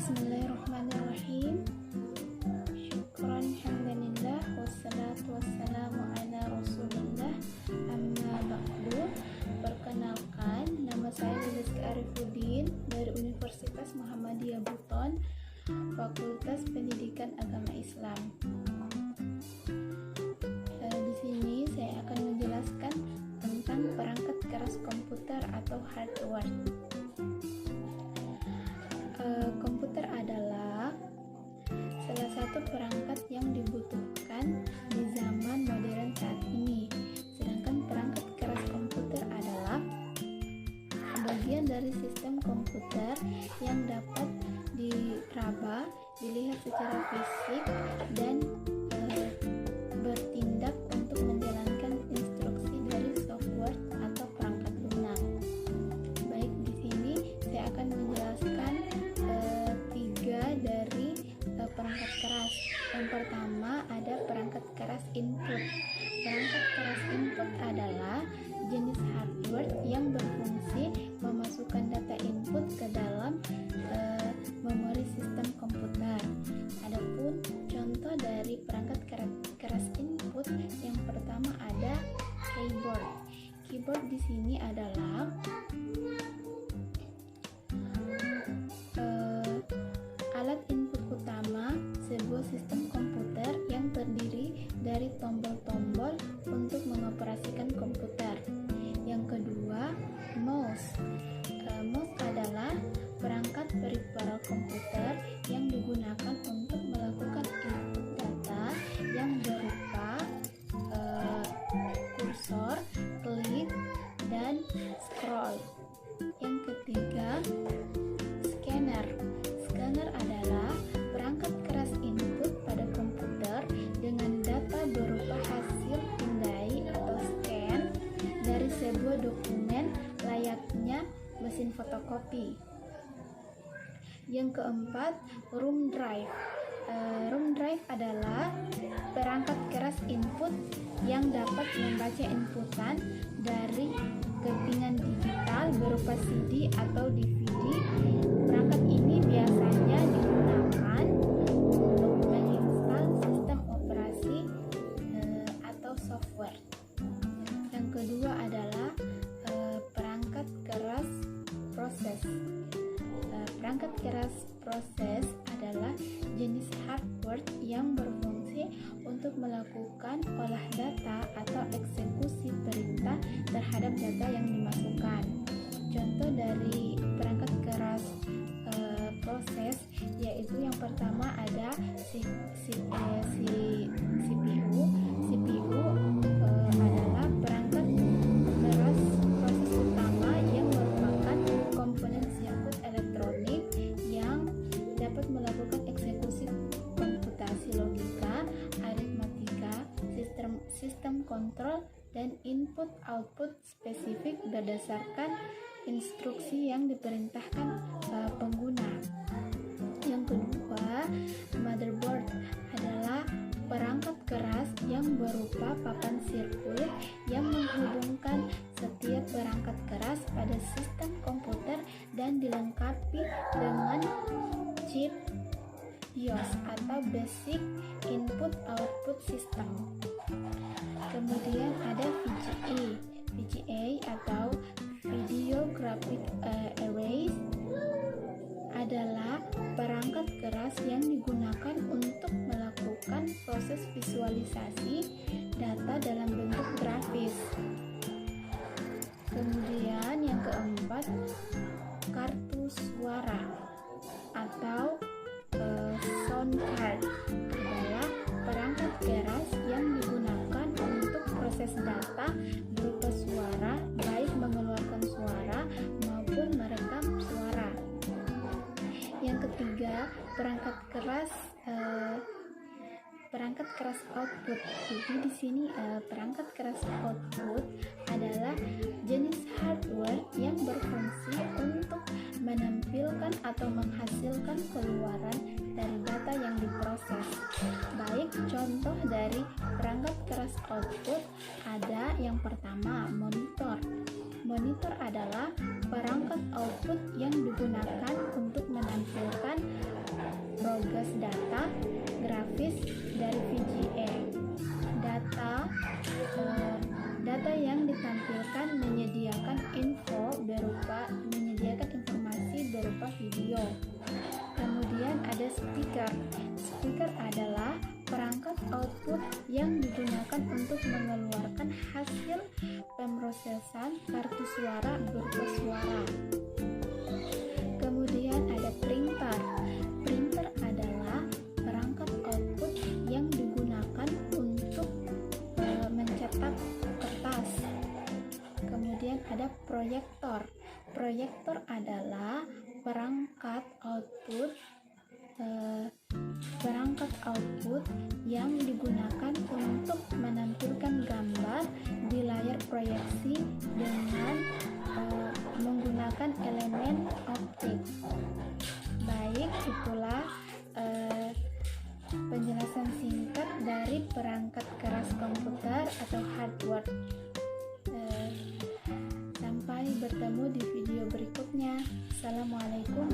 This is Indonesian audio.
Bismillahirrahmanirrahim. Syukran hamdanillah wassalatu wassalamu ala rasulillah amma ba'du. Perkenalkan, nama saya Rizky Arifuddin dari Universitas Muhammadiyah Buton, Fakultas Pendidikan Agama Islam. Di sini saya akan menjelaskan tentang perangkat keras komputer atau hardware. Komputer adalah salah satu perangkat yang dibutuhkan di zaman modern saat ini. Sedangkan perangkat keras komputer adalah bagian dari sistem komputer yang dapat diraba, dilihat secara fisik, dan bertindak untuk menjalankan instruksi dari software atau perangkat lunak. Baik, di sini saya akan menjelaskan tiga dari perangkat keras. Yang pertama ada perangkat keras input. Perangkat keras input adalah jenis hardware yang berfungsi memasukkan data input ke dalam memori sistem komputer. Adapun contoh dari perangkat keras input, yang pertama ada keyboard. Keyboard di sini adalah alat input utama sebuah sistem komputer yang terdiri dari tombol-tombol untuk mengoperasikan komputer. Yang kedua, mouse. Mouse adalah perangkat peripheral komputer yang digunakan untuk melakukan input data yang berupa kursor, klik, dan scroll. Yang ketiga, scanner. Scanner adalah perangkat keras input pada komputer dengan data berupa hasil pindai atau scan dari sebuah dokumen layaknya mesin fotokopi. Yang keempat, room drive. Room drive adalah perangkat keras input yang dapat membaca inputan dari kepingan digital berupa CD atau DVD. Perangkat ini biasanya digunakan untuk menginstal sistem operasi atau software. Yang kedua adalah perangkat keras proses. Perangkat keras proses adalah jenis hardware yang berfungsi untuk melakukan olah data atau eksekusi perintah terhadap data yang dimasukkan. Contoh dari perangkat keras proses yaitu yang pertama ada CPU. CPU adalah perangkat keras proses utama yang merupakan komponen sirkuit elektronik yang dapat melakukan eksekusi komputasi logika, aritmatika, sistem kontrol, dan input-output spesifik berdasarkan instruksi yang diperintahkan pengguna. Yang kedua, motherboard adalah perangkat keras yang berupa papan sirkuit yang menghubungkan setiap perangkat keras pada sistem komputer dan dilengkapi dengan chip BIOS atau Basic Input Output System. Kemudian ada VGA. VGA atau Video Graphic Array adalah perangkat keras yang digunakan untuk melakukan proses visualisasi data dalam bentuk grafis. Kemudian yang keempat, kartu suara atau sound card adalah perangkat keras yang digunakan untuk proses data berupa suara, baik mengeluarkan suara maupun merekam suara. Yang ketiga, perangkat keras output. Jadi di sini perangkat keras output adalah jenis hardware yang berfungsi untuk menampilkan atau menghasilkan keluaran dari data yang diproses. Baik, contoh dari perangkat keras output ada yang pertama, monitor. Monitor adalah perangkat output yang digunakan untuk menampilkan proyektor. Proyektor adalah perangkat output yang digunakan untuk menampilkan gambar di layar proyeksi dengan menggunakan elemen optik. Baik, itulah penjelasan singkat dari perangkat keras komputer atau hardware. Sampai bertemu di video berikutnya. Assalamualaikum